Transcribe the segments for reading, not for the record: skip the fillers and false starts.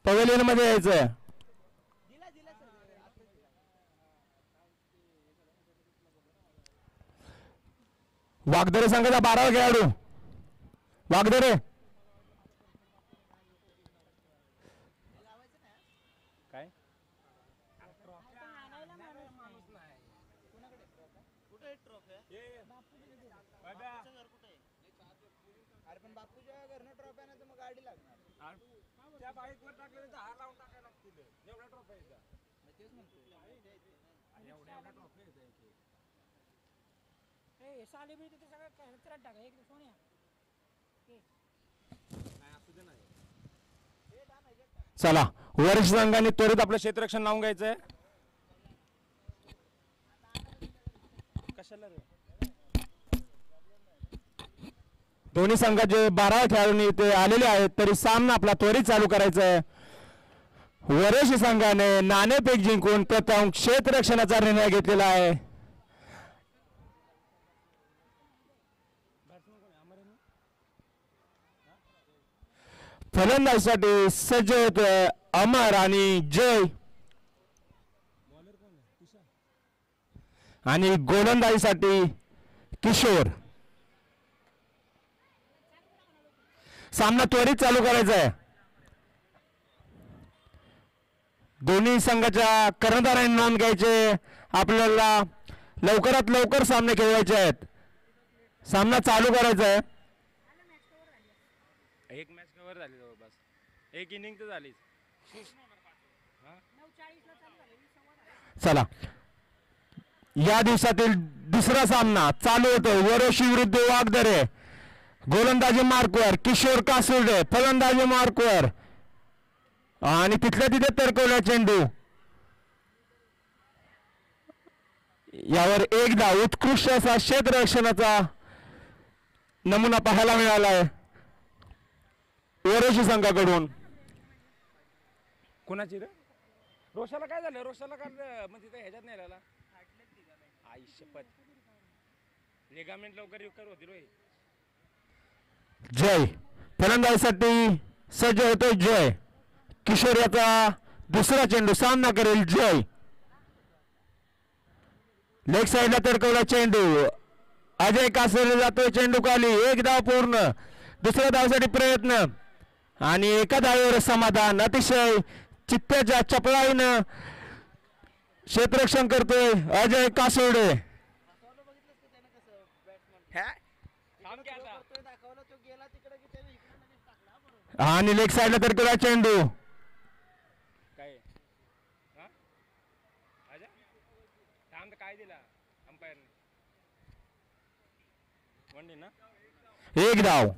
Pavilion मध्ये यायचं. वागदरे संघाचा 12वा खेळाडू वागदरे. काय अरे पण बापूच्या घरनं ट्रॉफी आहे ना, तर मग गाडी लागणार. त्या बाईकवर टाकले तर हार लावून टाकायला लागतील. एवढ्या ट्रॉफी आहेत त्या. तेच म्हणतो एवढ्या ट्रॉफी आहेत ए साले भी तिथे सगळं कचऱ्यात टाका एक सोन्या. नाही असू दे नाही. चला वरिष्ठ संघाने त्वरित आपलं क्षेत्ररक्षण लावून घ्यायचंय. कशाला रे. दोन्ही संघाचे 12 खेळाडू इथे आलेले आहेत, तरी सामना आपला त्वरित चालू करायचा आहे. वरिष्ठ संघाने नाणेफेक जिंकून प्रथम क्षेत्ररक्षणाचा निर्णय घेतलेला आहे. फलंदाजीसाठी सज्ज होत अमर आणि जय, आणि गोलंदाजीसाठी किशोर. सामना त्वरित चालू करायचा आहे. दोन्ही संघाच्या कर्णधारांनी नोंद घ्यायचे. आपल्याला लवकरात लवकर सामने खेळवायचे आहेत. सामना चालू करायचा आहे. एक मॅच कव्हर झाली जवळपास. एक इनिंग तर झालीच. चला या दिवसातील दुसरा सामना चालू होतो. वरोशी विरुद्ध वागदरे. गोलंदाजी मार्कवर किशोर कासुर्डे, फलंदाजी मार्कवर, आणि तिथल्या तिथे तरकवला चेंडू. यावर एकदा उत्कृष्ट असा क्षेत्ररक्षणाचा नमुना पाहायला मिळाला आहे वरोशी संघाकडून. कोणाची रे. रोशाला काय झालं. रोशाला काय म्हणजे ते ह्याच्यात नाही राहिला. आई शपथ. लिगामेंट लवकर रिकवर होतील होय. जय फलंदाजीसाठी सज्ज होतोय. जय किशोर याचा दुसरा चेंडू सामना करेल. जय लेग साइडला तडकवला चेंडू. अजय कासरे जातोय चेंडू खाली. एक धाव पूर्ण. दुसऱ्या धावसाठी प्रयत्न आणि एका धावेवर समाधान. अतिशय चित्त्याच्या चपळाईनं क्षेत्ररक्षण करतोय अजय कासोडे. दाखवलं तो गेला तिकडे की त्याने इकडे लगेच टाकला. बरोबर आणि लेग साइडला तडकवला चेंडू. काय थांब काय दिला अंपायरने. वन डे ना. एक धाव.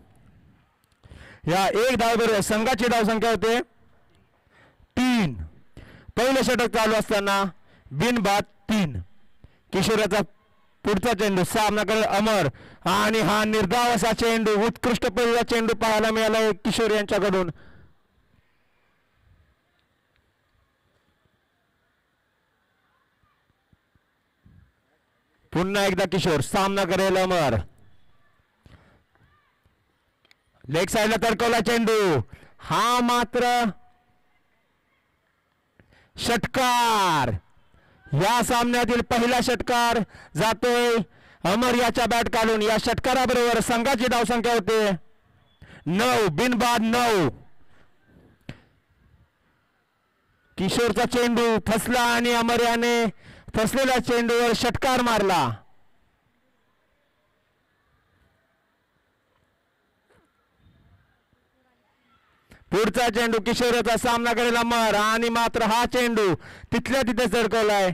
या एक धाव बरोबर संघाची धाव संख्या होते 3. पहिलं षटक चालू असताना बिनबाद 3. किशोराचा पुढचा चेंडू सामना करेल अमर, आणि हा निर्धाव असा चेंडू, उत्कृष्ट पहिला चेंडू पाहायला मिळाला किशोर यांच्याकडून. पुन्हा एकदा किशोर सामना करेल अमर. लेग साइडला तडकवला चेंडू. हा मात्र षटकार. या सामन्यातील पहिला षटकार जातोय अमर याच्या बॅट काढून. या षटकाराबरोबर संघाची धावसंख्या होते 9. बिनबाद 9. किशोरचा चेंडू फसला आणि अमर याने फसलेल्या चेंडूवर षटकार मारला. पुढचा चेंडू किशोरचा सामना करेल अमर, आणि मात्र हा चेंडू तिथल्या तिथे झडकवलाय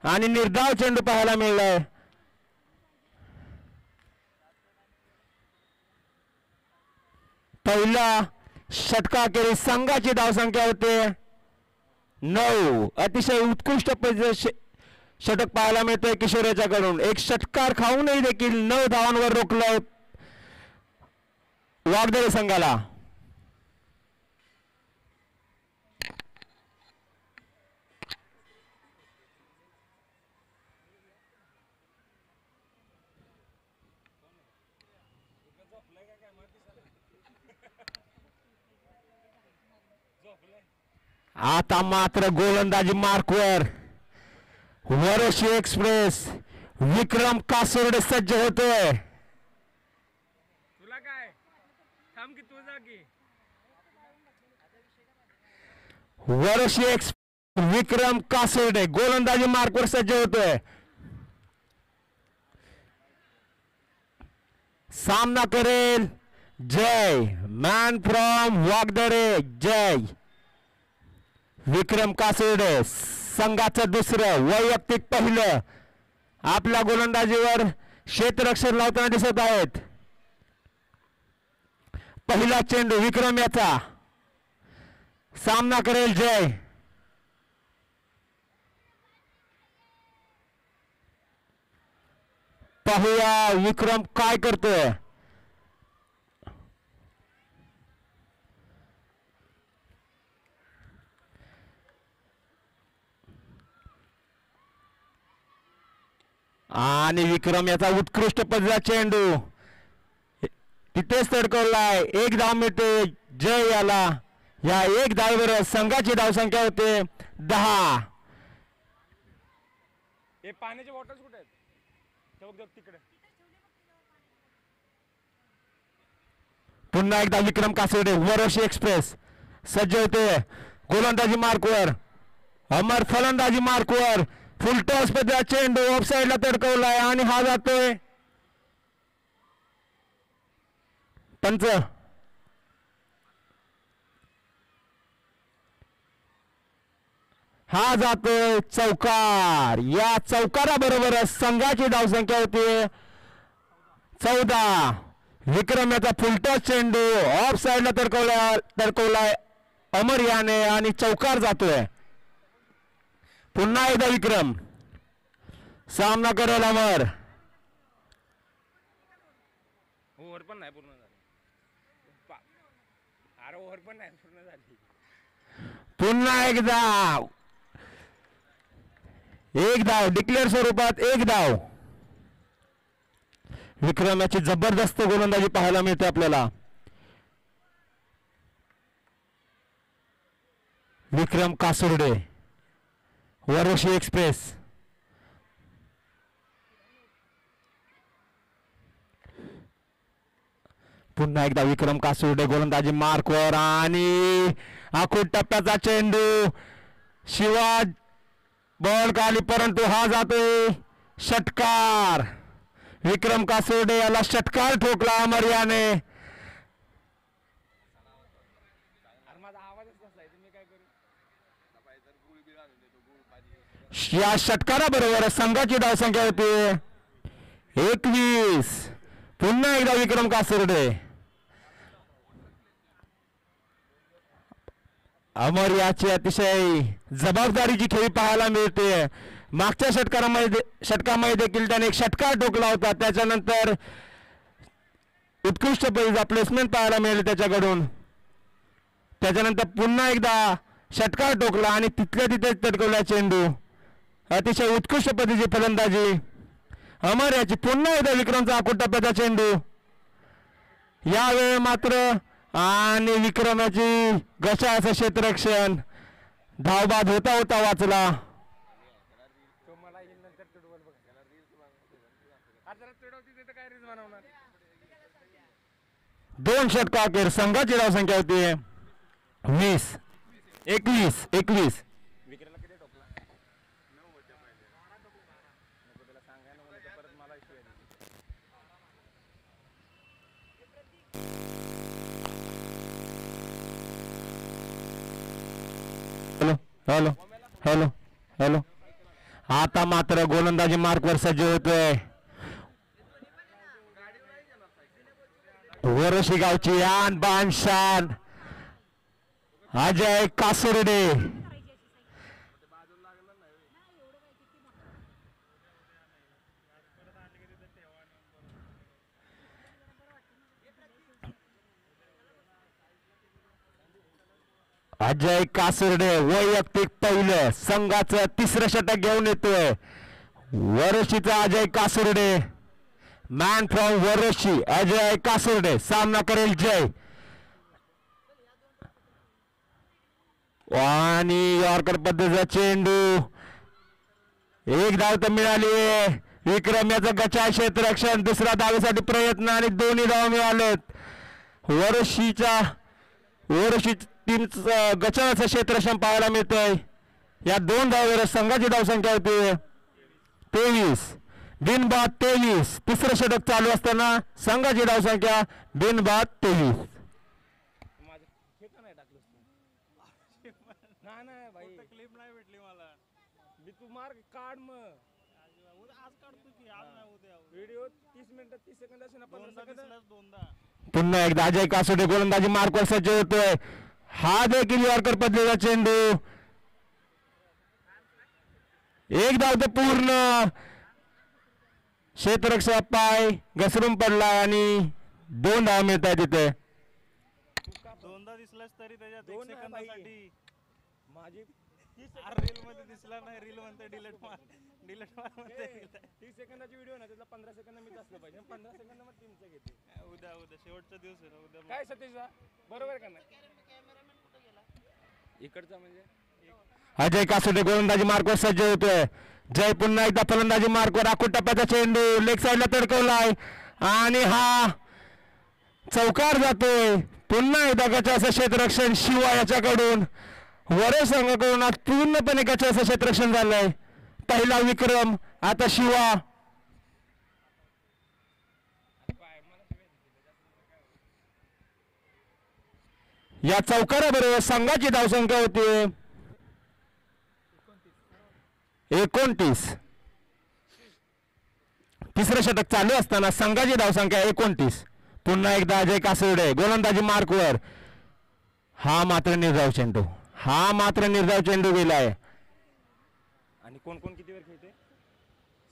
आणि निर्धाव चेंडू पाहायला मिळालाय. पहिला षटकाखेरीज संघाची धावसंख्या होते 9. अतिशय उत्कृष्ट षटक पाहायला मिळतोय किशोर याच्याकडून. एक षटकार खाऊनही देखील 9 धावांवर रोखलंय वागदरे संघाला. आता मात्र गोलंदाजी मार्कवर वरोशी एक्सप्रेस विक्रम कासोर्डे सज्ज होतोय. तुला काय थांब की तू जा की. वरोशी विक्रम कासोर्डे गोलंदाजी मार्कवर सज्ज होतोय. सामना करेल जय, मॅन फ्रॉम वागदरे जय. विक्रम कासोर्डे संघाचं दुसरं वैयक्तिक पहिलं आपल्या गोलंदाजीवर क्षेत्ररक्षण लावताना दिसत आहेत. पहिला चेंडू विक्रम याचा. सामना करेल जय. पाहूया विक्रम काय करतोय. आणि विक्रम याचा उत्कृष्ट पद्धतीचा चेंडू तिथेच तडकवलाय. एक धाव मिळते जय याला. या एक धावेवर संघाची धावसंख्या होते 10. हे पाण्याचे बॉटल्स कुठे आहेत? बघ तिकडे. पुन्हा एकदा विक्रम कासोर्डे वरोशी एक्सप्रेस सज्ज होते गोलंदाजी मार्कवर. अमर फलंदाजी मार्कवर. फुलटॉस पद्धतीचा चेंडू ऑफ साइडला तडकवलाय आणि हा जातोय पंच. हा जातोय चौकार. या चौकाराबरोबर संघाची धावसंख्या होती 14. विक्रम याचा फुलटॉस चेंडू ऑफ साइडला तडकवलाय अमर याने आणि चौकार जातोय. पुन्हा एकदा विक्रम. सामना करेल अमर. ओव्हर पण नाही पूर्ण झाली. अरे ओव्हर पण नाही पूर्ण झाली. पुन्हा एकदा एक धाव डिक्लेअर स्वरूपात एक धाव. विक्रम याची जबरदस्त गोलंदाजी पाहायला मिळते आपल्याला. विक्रम कासोर्डे वरोशी एक्सप्रेस. पुन्हा एकदा विक्रम कासोर्डे गोलंदाजी मार्कवर आणि आखूड टप्प्याचा चेंडू. शिवाज बॉल खाली परंतु हा जातोय षटकार. विक्रम कासोर्डे याला षटकार ठोकला अमर याने. अरे माझा आवाजच नसलाय मी काय करू. या षटकाराबरोबर संघाची धावसंख्या होती 21. पुन्हा एकदा विक्रम कासोर्डे. अमर याची अतिशय जबाबदारीची खेळी पाहायला मिळते. मागच्या षटकामध्ये देखील त्याने एक षटकार ठोकला होता. त्याच्यानंतर उत्कृष्ट पद्धतीचा प्लेसमेंट पाहायला मिळाले त्याच्याकडून. त्याच्यानंतर पुन्हा एकदा षटकार ठोकला आणि तिथल्या तिथेच तडकवला चेंडू. अतिशय उत्कृष्ट पद्धतीची फलंदाजी अमर याची. पुन्हा एकदा विक्रमचा आखूड टप्प्याचा चेंडू. यावेळी मात्र आणि विक्रमाची घशाचं क्षेत्ररक्षण धावबाद होता होता वाचला. तो मला येईल नंतर तुडवल बघ. आज जरा तुडवती तिथे काय रील्स बनवणार. 2 षटकाखेर संघाची धावसंख्या होती 20. 21. विक्रेला किती टोकला. नको त्याला सांगायला मला तर परत मला इश्यू आहे. Hello hello hello hello. आता मात्र गोलंदाजी मार्कवर सज्ज होतोय वरोशी गावची आन बान शान अजय कासोर्डे. अजय कासोर्डे वैयक्तिक पहिलं संघाचं तिसरं षटक घेऊन येतोय. वरोशीचा अजय कासोर्डे. Man from Varoshi Ajay Kasorde. सामना करेल जय. आणि यॉर्कर पद्धतीचा चेंडू, एक धाव तर मिळाली. विक्रम याचं गचा क्षेत्ररक्षण, दुसऱ्या धावेसाठी प्रयत्न आणि दोन्ही धाव मिळालेत. वरशी टीम गचाचं क्षेत्ररक्षण पाहायला मिळतंय. या 2 धावेवर संघाची धावसंख्या होती 23. बिनबाद 23. तिसरं षटक चालू असताना संघाची धावसंख्या बिनबाद 23. माझं हे का नाही टाकलंस तू? नाही भाई, क्लिप नाही भेटली मला. मी तू मार्क काढ मग. आज काढतो की आज नाही उद्या. व्हिडिओ 30 मिनिटं 30 सेकंद असेल ना, 15 सेकंद. दोनदा पुन्हा एकदा अजय कासोडे गोलंदाजी मार्कवर सज्ज होतोय. हा देखील यॉर्कर पद्धतीचा चेंडू, एक धाव तर पूर्ण. क्षेत्ररक्षक पाय घसरून पडला आणि 2 धाव मिळत आहे तिथे. दोनदा दिसलास तरी त्याच्यात दोन 1 आहे बाई. सेकंदासाठी माझी 30 रील मध्ये दिसला नाही. रील म्हणते डिलीट मार म्हणते. 30 सेकंदाची व्हिडिओ ना, त्यातला 15 सेकंद मीच असलं पाहिजे. 15 सेकंद मग टीमचं घेते. उद्या शेवटचा दिवस आहे ना. उद्या काय सतीशदा बरोबर का नाही? इकडचा म्हणजे अजय कासोडे गोलंदाजी मार्कवर सज्ज होतोय. जय पुन्हा एकदा फलंदाजी मार्कवर. आखूड टप्प्याचा चेंडू लेग साईडला तडकवलाय आणि हा चौकार जातोय. पुन्हा एकदा गचाचं क्षेत्ररक्षण शिवा याच्याकडून. वरे संघाकडून आज पूर्णपणे गचाचं क्षेत्ररक्षण झालंय. पहिला विक्रम, आता शिवा. या चौकाराबरोबर संघाची धावसंख्या होती 29. तिसरं षटक चालू असताना संघाची धावसंख्या 29. पुन्हा एकदा अजय कासोडे गोलंदाजी मार्कवर. हा मात्र निर्धाव चेंडू गेलाय. आणि कोण कोण किती वेळ खेळते?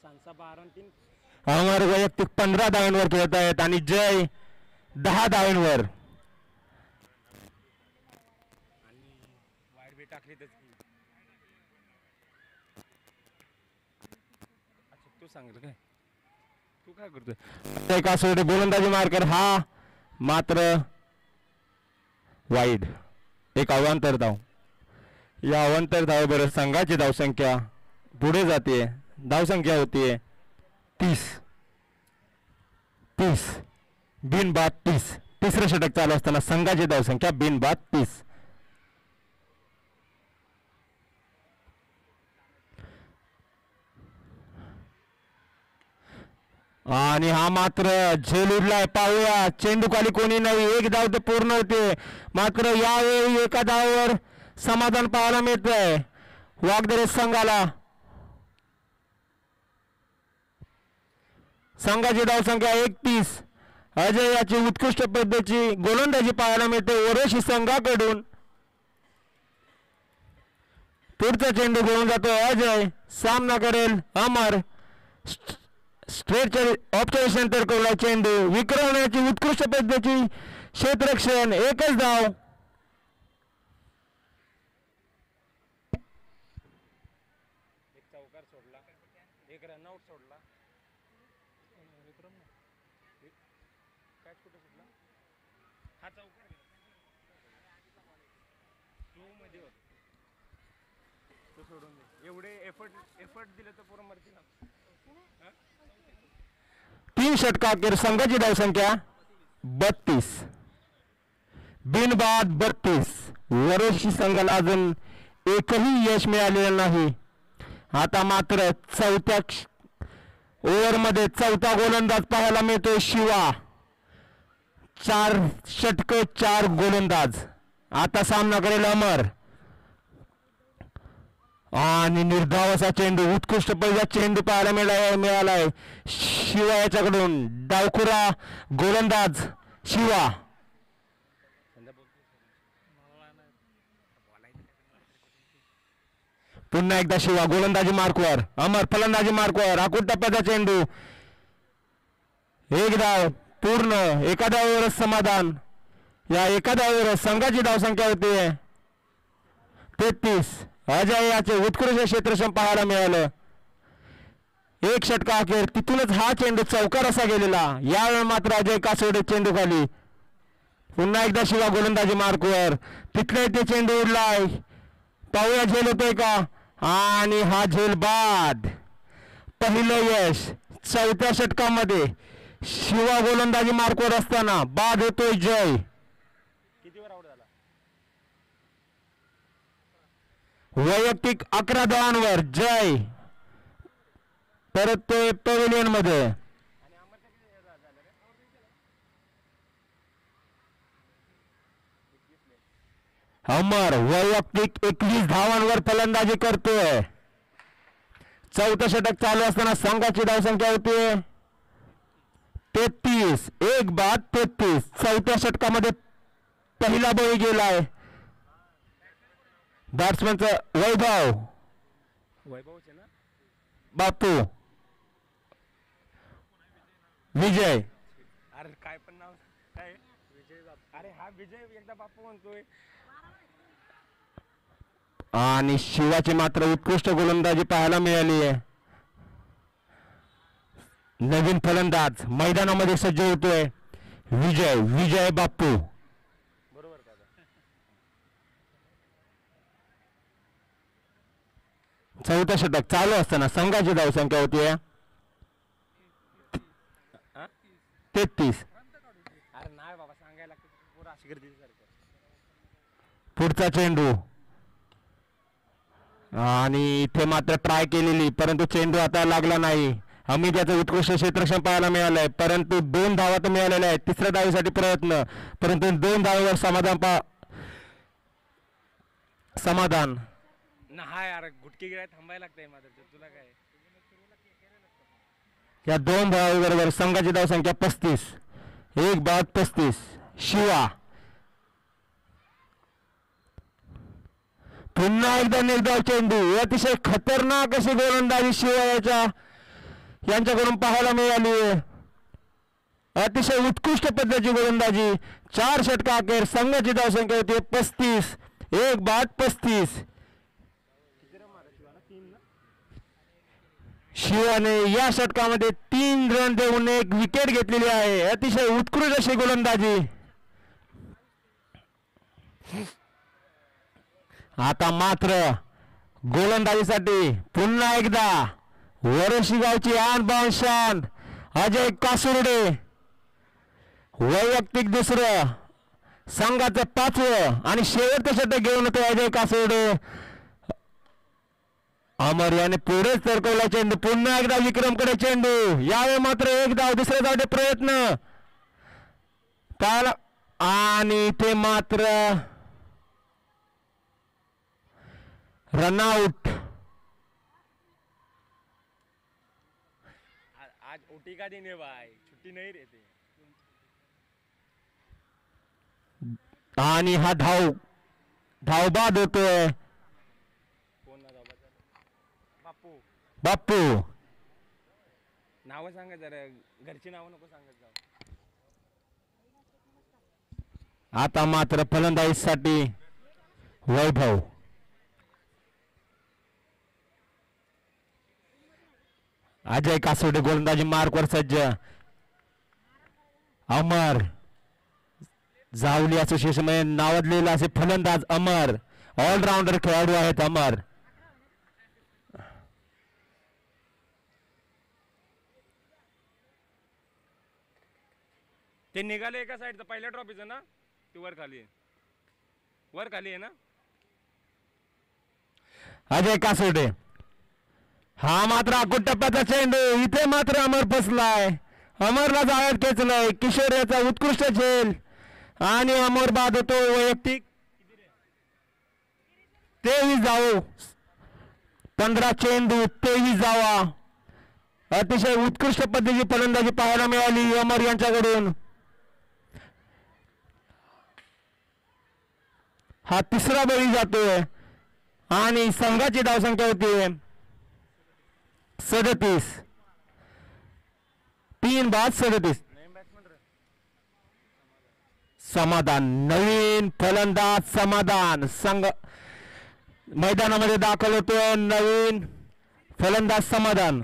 सांसा 12 आणि 3. अमर वैयक्तिक 15 धावांवर खेळत आहेत आणि जय 10 धावांवर. आणि वाईट बी टाकली त्याच. अच्छा तू सांगितलं काय? तू काय करतोय? अजय कासोडे गोलंदाजी मार्कर. हा मात्र वाईड. एक अवांतर धाव. या अवांतर धावेबरोबर संघाची धावसंख्या पुढे जाते. धावसंख्या होतीये 30. बिनबाद 30. तिसरं षटक चालू असताना संघाची धावसंख्या बिनबाद 30. आणि हा मात्र झेल उडलाय. पाहूया चेंडू खाली कोणी नाही. एक धाव तर पूर्ण होते. मात्र यावेळी एका धावावर समाधान पाहायला मिळतंय वागदरे संघाला. संघाची धावसंख्या 31. अजय याची उत्कृष्ट पद्धतीची गोलंदाजी पाहायला मिळते ओरोशी संघाकडून. पुढचा चेंडू घेऊन जातो अजय. सामना करेल अमर. स्ट्रेटच्या ऑब्झर्वेशन तर चेंडू. विक्रम याची उत्कृष्ट पद्धतीची क्षेत्ररक्षण. एकच धाव. एक चौकार सोडला, एक रनआउट सोडला. विक्रम कॅच कुठे सुटला? हा चौकार तू मध्ये होत. तो सोडून दे. एवढे एफर्ट दिले तर पोरं मरतील ना. 3 षटकाखेर संघाची धावसंख्या 32. बिनबाद 32. वरोशी संघाला अजून एकही यश मिळालेलं नाही. आता मात्र चौथ्या ओव्हरमध्ये चौथा गोलंदाज पाहायला मिळतोय शिवा. 4 षटक 4 गोलंदाज. आता सामना करेल अमर. आणि निर्धाव असा चेंडू. उत्कृष्ट पहिला चेंडू पाहायला मिळालाय शिवा याच्याकडून. डावखुरा गोलंदाज शिवा. पुन्हा एकदा शिवा गोलंदाजी मार्कवर. अमर फलंदाजी मार्कवर. आखूड टप्प्याचा चेंडू. एक धाव पूर्ण. एका धावेवरच समाधान. या एका धावेवर संघाची धावसंख्या होती 33. अजय याचे उत्कृष्ट क्षेत्ररक्षण पाहायला मिळालं. 1 षटका अखेर तिथूनच हा चेंडू चौकार असा गेलेला. यावेळी मात्र अजय कासोडे चेंडू खाली. पुन्हा एकदा शिवा गोलंदाजी मार्कवर. तिथले ते चेंडू उडलाय. पाहूया झेल होतोय का, आणि हा झेल बाद. पहिलं यश चौथ्या षटकामध्ये. शिवा गोलंदाजी मार्कवर असताना बाद होतोय जय. कितीवर आउट झाला? वैयक्तिक 11 धावांवर जय. परत ते पॅव्हिलियन मध्ये. आणि अमरचं किती झालं रे? अमर वैयक्तिक 21 धावांवर फलंदाजी करतोय. चौथं षटक चालू असताना संघाची धावसंख्या होती 33. एक बाद 33. चौथ्या षटकामध्ये पहिला बळी गेलाय बॅट्समनचं वैभव वैभवच आहे ना? बापू विजय. अरे काय पण नाव काय? विजय बापू. अरे हा विजय एकदा बापू म्हणतोय. आणि शिवाची मात्र उत्कृष्ट गोलंदाजी पाहायला मिळाली आहे. नवीन फलंदाज मैदानामध्ये सज्ज होतोय विजय बापू. बरोबर का? चौथं षटक चालू असताना संघाची धावसंख्या होती 33. अरे नाही बाबा सांगायला लागतं पुरा अशी गर्दी सारखं. पुढचा चेंडू आणि इथे मात्र ट्राय केलेली, परंतु चेंडू आता लागला नाही. आम्ही त्याचं उत्कृष्ट क्षेत्ररक्षण पाहायला मिळालंय, परंतु 2 धावा तर मिळालेल्या आहेत. तिसऱ्या धावेसाठी प्रयत्न, परंतु 2 धावेवर समाधान. नाही यार गुटकी गिराय थांबायला लागतंय माझं. तुला काय? या 2 धावेबरोबर संघाची धावसंख्या 35. एक बाद 35. शिवा पुन्हा एकदा निर्धाव चेंडू. अतिशय खतरनाक अशी गोलंदाजी शिवा यांच्याकडून पाहायला मिळाली. अतिशय उत्कृष्ट पद्धतीची गोलंदाजी. 4 षटका अखेर संघाची धावसंख्या होती 35. एक बाद 35. शिवाने या षटकामध्ये 3 रन देऊन 1 विकेट घेतलेली आहे. अतिशय उत्कृष्ट अशी गोलंदाजी. आता मात्र गोलंदाजीसाठी पुन्हा एकदा वरशी गावची आन बान शान अजय कासुर्डे. वैयक्तिक 2रं, संघाचं 5वं आणि शेवटचं षटक घेऊन येतो अजय कासुर्डे. अमर याने पुढेच तरकवला चेंडू. पुन्हा एकदा विक्रमकडे चेंडू. यावेळी मात्र 1 धाव. दुसऱ्या धावचे प्रयत्न त्याला, आणि इथे मात्र रनआउट. आज ओटी का देने भाई, छुट्टी नहीं रहती. आणि हा धावबाद होतोय कोण ना बापू. बाप्पू. नावं सांगा जरा, घरची नावं नको सांगत जाऊ. आता मात्र फलंदाजीसाठी वैभव. अजय कासोडे गोलंदाजी मार्कवर सज्ज. अमर जावली असोसिएशनमध्ये नावाजलेला असे फलंदाज अमर. ऑलराऊंडर खेळाडू आहेत अमर. ते निघाले एका साईडचं पहिल्या ट्रॉफीचं ना, ते वर खाली आहे. वर खाली आहे ना. अजय कासोडे. हा मात्र आकुट टप्प्याचा चेंडू. इथे मात्र अमर फसलाय. अमरला जाळ्यात खेचलंय. किशोर याचा उत्कृष्ट झेल आणि अमर बाद होतो. वैयक्तिक 23 धाव. 15 चेंडू 23 धावा. अतिशय उत्कृष्ट पद्धतीची फलंदाजी पाहायला मिळाली अमर यांच्याकडून. हा 3रा बळी जातोय आणि संघाची धावसंख्या होती 37. 3 बाद 37. समाधान. नवीन फलंदाज समाधान संघ मैदानामध्ये दाखल होतोय. नवीन फलंदाज समाधान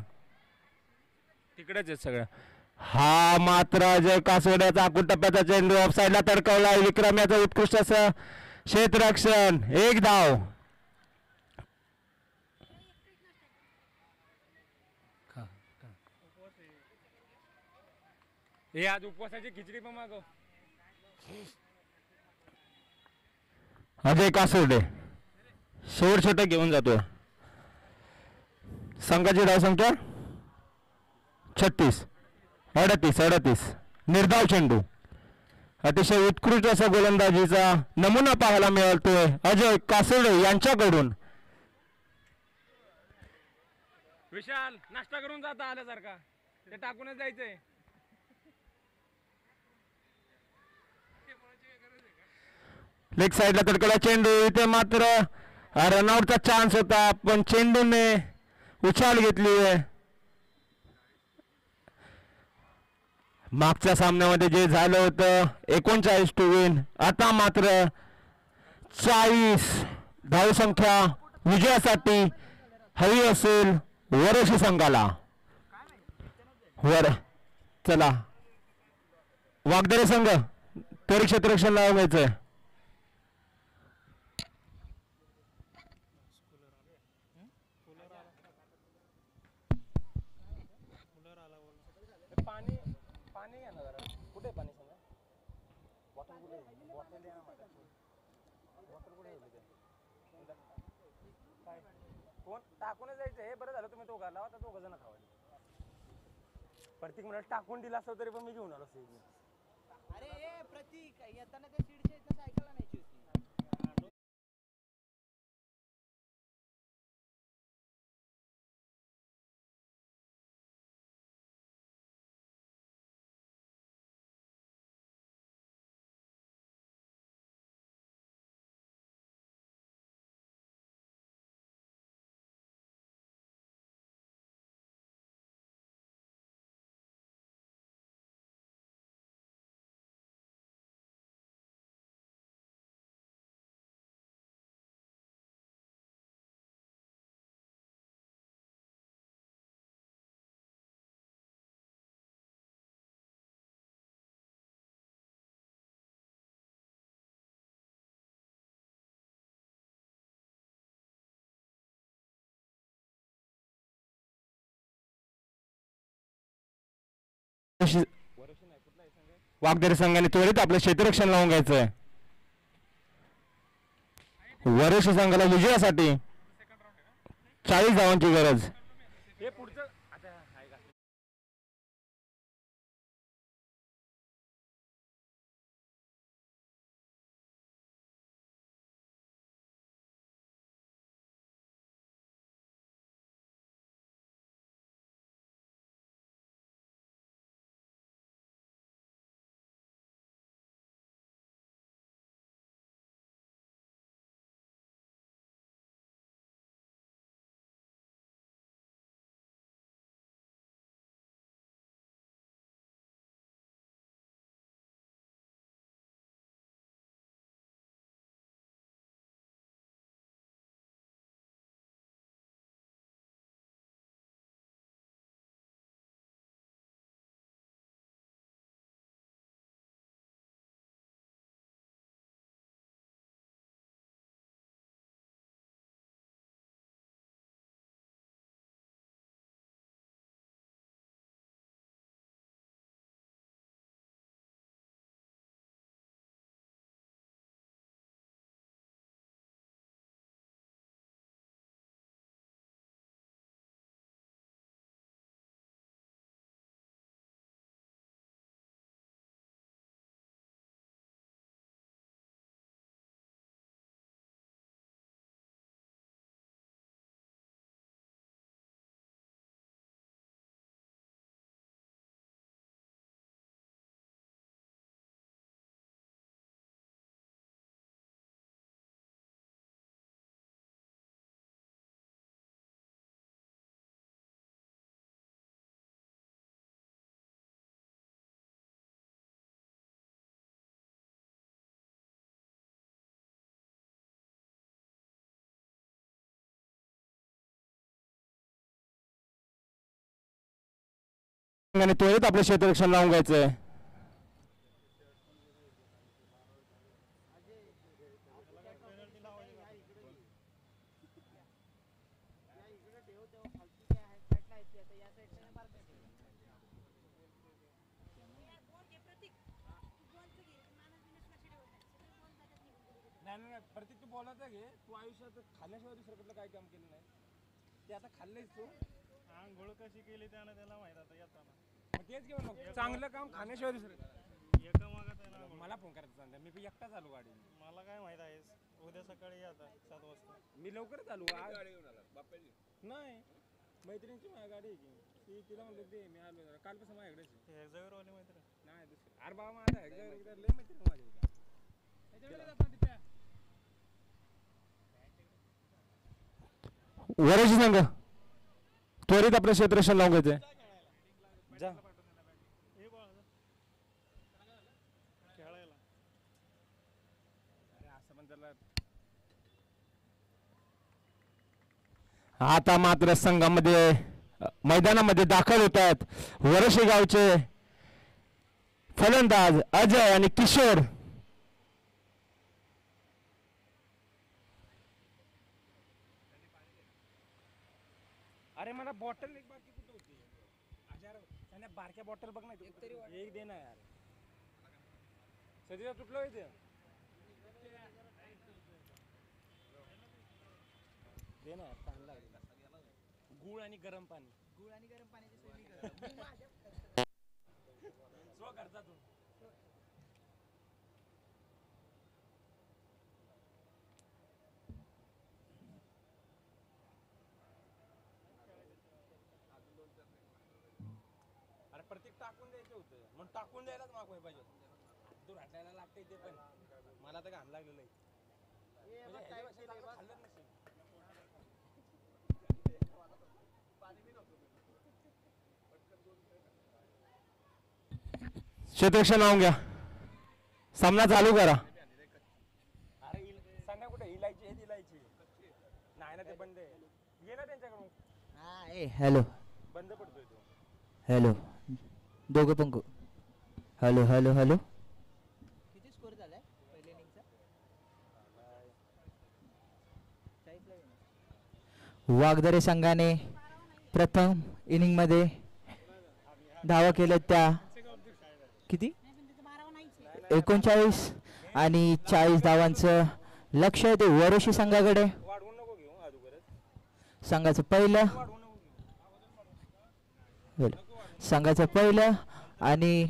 तिकडेच आहे सगळं. हा मात्र अजय कासोड्याचा आकुट टप्प्याचा चेंडू ऑफसाईडला तडकवला. विक्रम याचं उत्कृष्ट असं क्षेत्ररक्षण. 1 धाव. हे आज उपवासाची खिचडी पण मागव. अजय कासोडे शेवट षटक घेऊन जातोय. संघाची धावसंख्या 36. 38. निर्धाव चेंडू. अतिशय उत्कृष्ट असा गोलंदाजीचा नमुना पाहायला मिळतोय अजय कासोडे यांच्याकडून. विशाल नाश्ता करून जाता आल्यासारखा ते टाकूनच जायचंय. लेग साईडला तडकला चेंडू. इथे मात्र रनआउटचा चान्स होता पण चेंडूने उछाल घेतली आहे. मागच्या सामन्यामध्ये जे झालं होतं 39 टू विन, आता मात्र 40 धावसंख्या विजयासाठी हवी असेल वरोशी संघाला. चला वागदरे संघ तरी क्षेत्ररक्षण लावायचंय. पाणी पाणी घ्या ना जरा. कुठे पाणी सांगा. बॉटल कुठे बॉटल द्या ना मला. बॉटल कुठे ठेवली ते काय कोण टाकूनच जायचं. हे बरं झालं तुम्ही तो घाला आता दोघं जण खावा. प्रत्येक मिनिट टाकून दिला असतं तरी पण मी घेऊन आलो असतो. अरे ए प्रतीक येताना त्या सीडच्या इथनं सायकल आणायची होती. वागदरे संघाने त्वरित आपलं क्षेत्ररक्षण लावून घ्यायचंय. वरोशी संघाला विजयासाठी 40 धावांची गरज. हे पुढचं आता आहे का. संघाने त्वरित आपलं क्षेत्ररक्षण लावून घ्यायचंय. नाही नाही प्रत्येक तू बोलत आहे घे तू आयुष्यात खाण्याशिवाय दुसरं कुठलं काय काम केलं नाही ते आता खाल्लंयस तू आंघोळ कशी केली त्यानं त्याला माहित आता येताना मग तेच घेऊन नको चांगलं काम खाण्याशिवाय दुसरं एका मागत आहे ना आंघोळ. मला फोन करायचा सांगता मी एकटा चालू गाडी मला काय माहित आहेस उद्या सकाळी या आता 7 वाजता मी लवकरच आलो नाही मैत्रिणीची माझ्या गाडी आहे की ती तिला म्हणलं दे मी आलो जरा कालपासून माझ्याकडेच आहे. एक्झावेरवाले माहिती आहे नाही दुसरं अरे बाबा माझा एक्झाम लय मैत्रीण माझ्या इथं. वरची संघ त्वरित आपलं क्षेत्ररक्षण लावून घ्यायचंय. जा हे बाळा खेळायला अरे असं पण त्याला आता मात्र संघामध्ये मैदानामध्ये दाखल होत आहेत वरशी गावचे फलंदाज अजय आणि किशोर. अरे मला बॉटल एक बाकी कुठं होती हजार त्याने बारक्या बॉटल बघ नाही एक दे ना यार सध्या तुटलं होते दे ना यार चांगला गुळ आणि गरम पाणी गुळ आणि गरम पाण्याची सोय मी करतो. मी माझ्या स्व खर्चातून अरे प्रत्येक टाकून द्यायचं होतं म्हणून टाकून द्यायलाच मागवाय पाहिजे होतं. तू हटायला लागते ते पण मला तर घाम लागलेलं आहे म्हणजे ह्याच्यापेक्षा चांगलं खाल्लंच नसेल. क्षेत्ररक्षण लावून घ्या. सामना चालू करा. अरे सांगा कुठे इलायची हे इलायची नाही ना ते बंद आहे ये ना त्यांच्याकडून हा ए हॅलो बंद पडतोय तो हॅलो दोघं पंकू हॅलो हॅलो हॅलो किती स्कोर झालाय पहिल्या इनिंगचा 40 ला वागदरे संघाने प्रथम इनिंगमध्ये धावा केल्या त्या किती 39 आणि 40 धावांचं लक्ष आहे ते वरोशी संघाकडे. वाढवून नको घेऊ अगोदरच संघाचं पहिलं वाढवून नको घेऊ संघाचं पहिलं आणि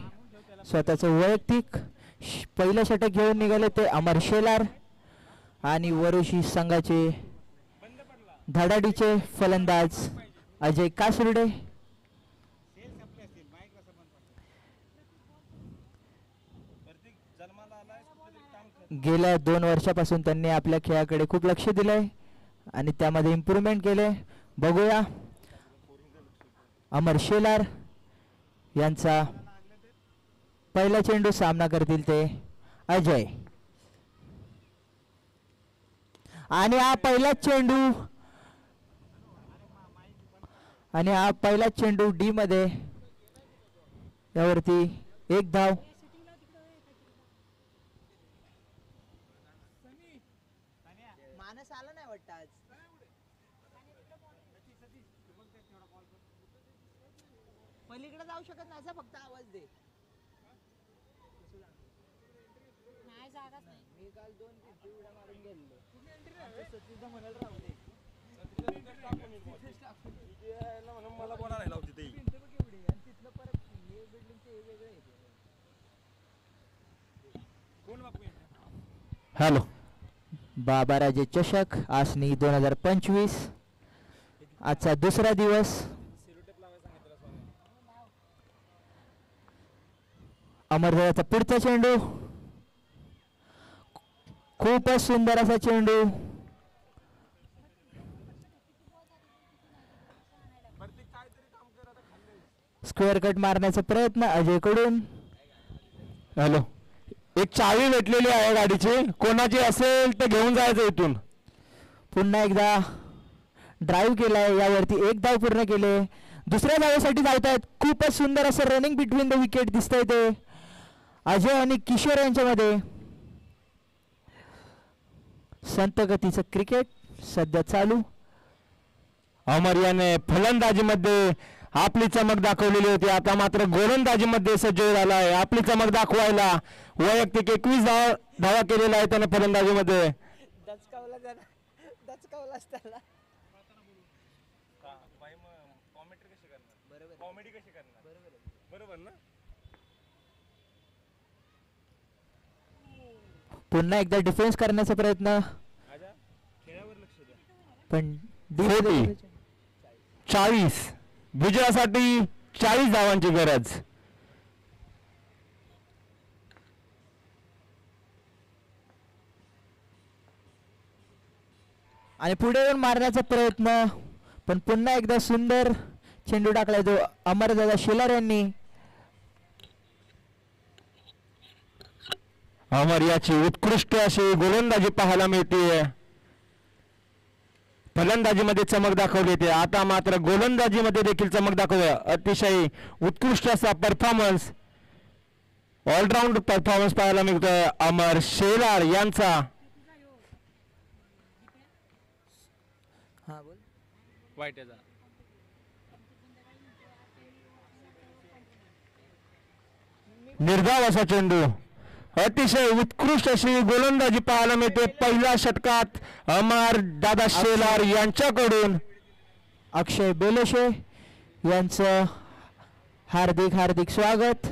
स्वतःचं वैयक्तिक पहिलं षटक घेऊन निघाले ते अमर शेलार आणि वरोशी संघाचे धडाडीचे फलंदाज अजय कासुर्डे. गेल्या 2 वर्षापासून त्यांनी आपल्या खेळाकडे खूप लक्ष दिलंय आणि त्यामध्ये इम्प्रूव्हमेंट केले. बघूया अमर शेलार यांचा पहिला चेंडू सामना करतील ते अजय आणि हा पहिला चेंडू डी मध्ये यावरती एक धाव. मानस आला नाही वाटतं आज पलीकडे जाऊ शकत नाही फक्त आवाज दे. नाही जागाच नाही. मी काल 2 उड्या मारून गेलो सतीशदा म्हणाल राहू दे म्हणून मला बोलायला लावते ते आणि तिथलं परत हे बिल्डिंगचे हे वेगळे आहे. कोण बापू हॅलो. बाबाराजे चषक आसनी 2025 आजचा दुसरा दिवस. सेलोटेप लावायला सांगितलं सोन्या अमरदेवाचा पुढचा चेंडू खूपच सुंदर असा चेंडू प्रत्येक काहीतरी काम कर आता खाल्लंय स्क्वेअर कट मारण्याचा प्रयत्न अजय कडून. हॅलो. एक चावी भेटलेली आहे गाडीची कोणाची असेल तर घेऊन जायचं इथून. पुन्हा एकदा ड्राईव्ह केलाय यावरती एक धाव पूर्ण केले. दुसऱ्या धावेसाठी धावतायत. खूपच सुंदर असं रनिंग बिटवीन द विकेट दिसतंय ते अजय आणि किशोर यांच्यामध्ये. संत गतीचं क्रिकेट सध्या चालू. अमर याने फलंदाजीमध्ये आपली चमक दाखवलेली होती. आता मात्र गोलंदाजीमध्ये सज्ज झाला आहे आपली चमक दाखवायला. वैयक्तिक 21 धावा केलेला आहे त्याने फलंदाजीमध्ये. दचकावला त्याला दचकावलाच त्याला. भाई मग कॉमेंट्री कशी करणार? बरोबर कॉमेडी कशी करणार? बरोबर ना? पुन्हा एकदा डिफेन्स करण्याचा प्रयत्न, आजा खेळावर लक्ष द्या. पण 40 विजयासाठी 40 धावांची गरज. आणि पुढे येऊन मारण्याचा प्रयत्न, पण पुन्हा एकदा सुंदर चेंडू टाकलाय तो अमरदादा शेलार यांनी. अमर याची उत्कृष्ट अशी गोलंदाजी पाहायला मिळते. फलंदाजीमध्ये चमक दाखवली होती. आता मात्र गोलंदाजीमध्ये देखील चमक दाखवली. अतिशय उत्कृष्ट असा परफॉर्मन्स, ऑलराऊंड परफॉर्मन्स पाहायला मिळतोय अमर शेलार यांचा. हा बोल. वाईट याचा निर्धाव असा चेंडू, अतिशय उत्कृष्ट अशी गोलंदाजी पाहायला मिळते पहिल्या षटकात अमर दादा शेलार यांच्याकडून. अक्षय बेलेशे यांचं हार्दिक हार्दिक स्वागत.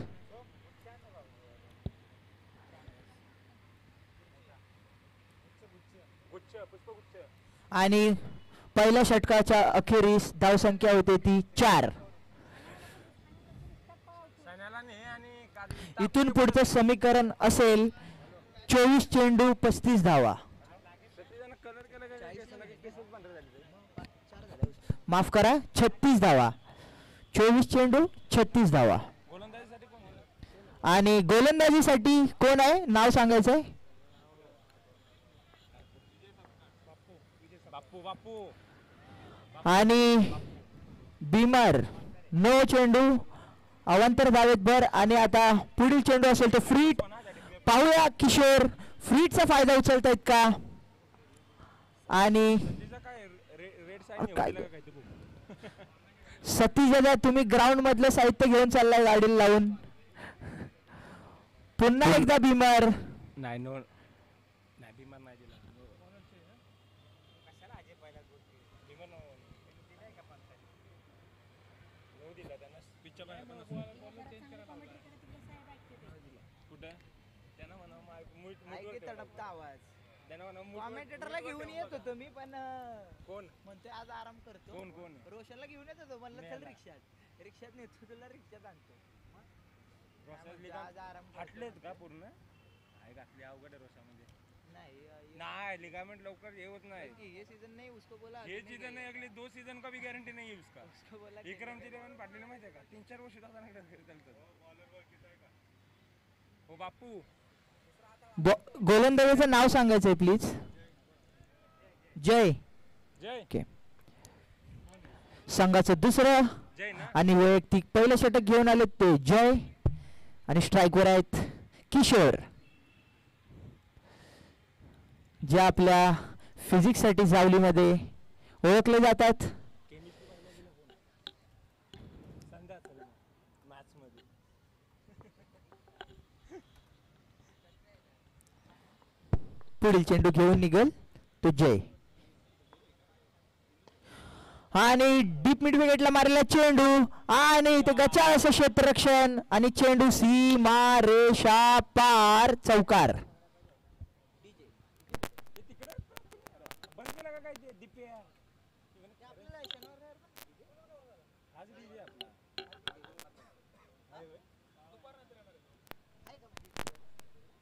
आणि पहिल्या षटकाच्या अखेरीस धावसंख्या होते ती 4. सण्याला ने आणि काजल इथून पुढचं समीकरण असेल 24 चेंडू 35 धावा. कलर केला का केसाला की केसच पांढरे झाले ते? माफ करा, 36 धावा. 24 चेंडू 36 धावा. गोलंदाजीसाठी कोण होतं? आणि गोलंदाजीसाठी कोण आहे नाव सांगायचंय? बाप्पू बाप्पू आणि बीमर 9 चेंडू अवांतर धावेत भर. आणि आता पुढील चेंडू असेल तो फ्रीट. पाहूया किशोर फ्रीटचा फायदा उचलतायत का. आणि तिचं काय रेड साईड काय निवडलं काय ते बुक? सतीश दादा तुम्ही ग्राउंड मधलं साहित्य घेऊन चाललाय गाडीला लावून. पुन्हा एकदा बीमर. नाही नो नाही बिमार नाही दिला. कशाला अजय पहिला बिमार नो दिलाय का पंचायत? नो दिला त्यांना पिच्च्या बाहेर पण चेंज करायला कुठं त्यांना म्हणा तडपता आवाज. त्यांना म्हणा कॉमेंटेटरला घेऊन येत होतो मी, पण कोण म्हणतोय आज आराम करतो. कोण कोण रोशनला घेऊन येत होतो, म्हणलं चल रिक्षात नेतो तुला, रिक्षात आणतो. आज आराम करतो. फाटलेत का पूर्ण? आहे घातली अवघड आहे रोषामध्ये. नाही नाही लिगामेंट लवकर ये होत नाही. ये सीजन नहीं उसको बोला. ये सीजन नहीं, अगले 2 सीजन का भी गारंटी नहीं है उसका. उसको बोला विक्रमची देवान पाटलेलं माहिती आहे का? 3-4 वर्ष चालतात. हो बाप्पू गोलंदाजीचं नाव सांगायचंय प्लीज. जय. Jai okay. संघाचं दुसरं जय ना. आणि वैयक्तिक पहिलं षटक घेऊन आले ते जय. आणि स्ट्राईकवर आहेत किशोर, जे आपल्या फिजिक्ससाठी जावलीमध्ये ओळखले जातात. संध्या मॅच मध्ये पुढील चेंडू घेऊन निघेल तो जय. आणि डीप मिड विकेटला मारलेला चेंडू आणि ते गचाळ असं क्षेत्ररक्षण आणि चेंडू सीमा रेषा पार चौकार. बंद केला का काय ते दिप्या? आज डीजे आपला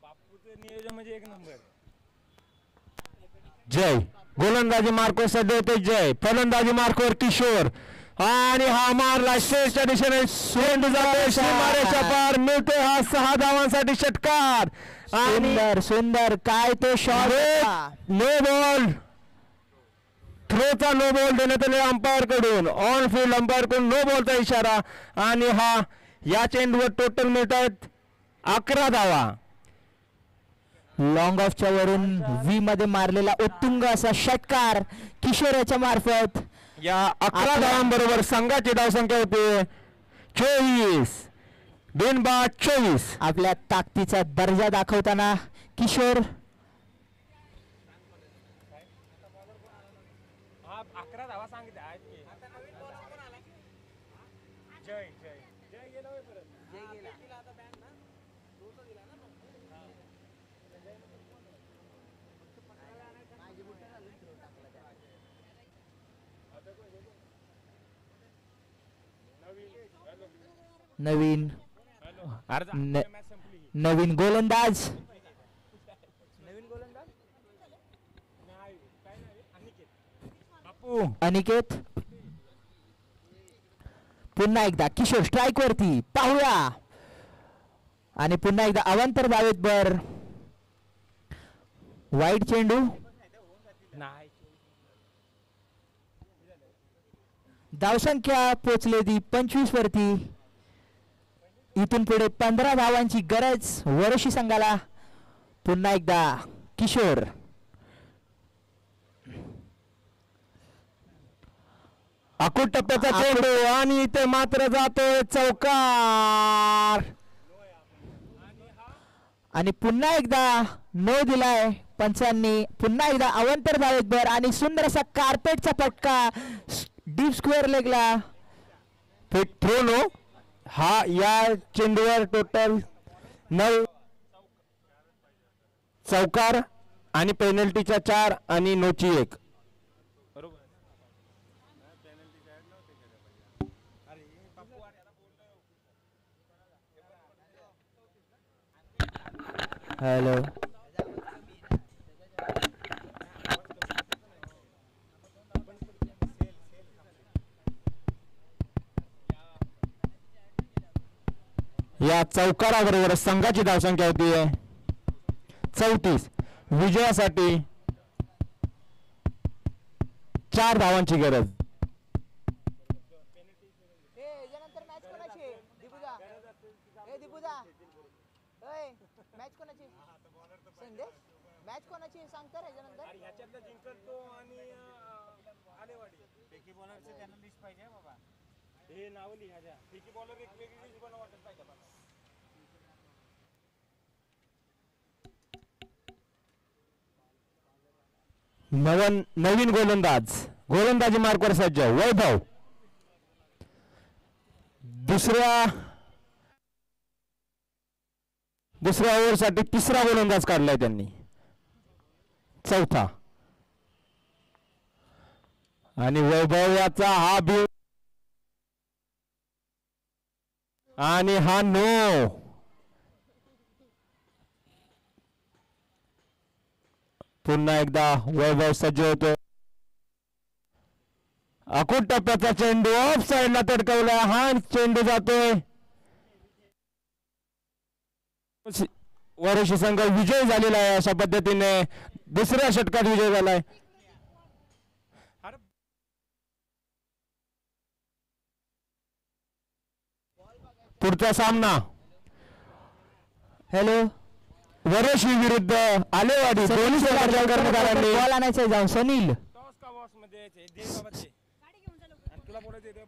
बापूचं नियोजन म्हणजे एक नंबर. जय गोलंदाजी मार्को सध्या होते जय. फलंदाजी मार्कोवर किशोर आणि हा मारला शेषच्या दिशेने चेंडू जातोय सीमारेषा पार. मिळतोय हा 6 धावांसाठी षटकार. आणि सुंदर सुंदर काय तो शॉट. नो बॉल, थ्रोचा नो बॉल देण्यात आले अंपायर कडून. ऑन फील्ड अंपायर कडून नो बॉलचा इशारा. आणि हा या चेंडूवर टोटल मिळत आहेत 11 धावा. लॉंग ऑफच्या वरून व्ही मध्ये मारलेला उत्तुंग असा षटकार किशोर याच्या मार्फत. या 11 धावांबरोबर संघाची धावसंख्या होते 24. बिनबाद 24. आपल्या ताकदीचा दर्जा दाखवताना किशोर हा 11 धावा सांगितले आहेत की. जय जय जय गेला होय परत. नवीन अर्धा न- मॅच संपली. नवीन गोलंदाज नवीन गोलंदाज नाही काय नाही अनिकेत. बापू अनिकेत. पुन्हा एकदा किशोर स्ट्राईक वरती पाहूया आणि पुन्हा एकदा अवांतर धावेत बर. वाईट चेंडू. नाही. धावसंख्या पोचले ती 25 वरती. इथून पुढे 15 धावांची गरज वरोशी संघाला. पुन्हा एकदा किशोर. अकूट टप्प्याचा चेंडू आणि इथे मात्र जातोय चौकार. आणि पुन्हा एकदा नो दिलाय पंचांनी. पुन्हा एकदा अवंतर धावेत बर आणि सुंदर असा कार्पेटचा फटका डीप स्क्वेअर लेगला. Throw no. हा या चेंडूवर टोटल 9 चौकार आणि पेनल्टीच्या 4 आणि नोची 1. बरोबर. अरे बापू याला बोलतोय. हॅलो. या चौकाराबरोबर संघाची धावसंख्या होती 34. विजयासाठी 4 धावांची गरज. मॅच कोणाची सांगता याच्यानंतर. ह्याच्यातला जिंकतो आणि आलेवाडी फेकी बॉलरचं त्यांना लिस्ट पाहिजे बाबा. हे नाव लिहायच्या फेकी बॉलर एक वेगळी लिस्ट बनवायला पाहिजे बाबा. नवीन गोलंदाजी मार्कवर सज्ज वैभव. दुसऱ्या ओव्हरसाठी 3रा गोलंदाज काढलाय त्यांनी. 4था आणि वैभव याचा हा बी आणि हा नो. पुन्हा एकदा वैभव सज्ज होतो. अकूट टप्प्याचा चेंडू ऑफ साइडला तडकवला. हा चेंडू जातोय. वरोशी संघ विजय झालेला आहे. अशा पद्धतीने दुसऱ्या षटकात विजय झालाय. पुढचा सामना हॅलो. वरोशी विरुद्ध आलेवाडी. दोन्ही संघाच्या कर्णधारांनी बॉल आणायचा जाऊन सनील. टॉस का बॉस मध्ये दे बाबा ते. आणि तुला बोलायचं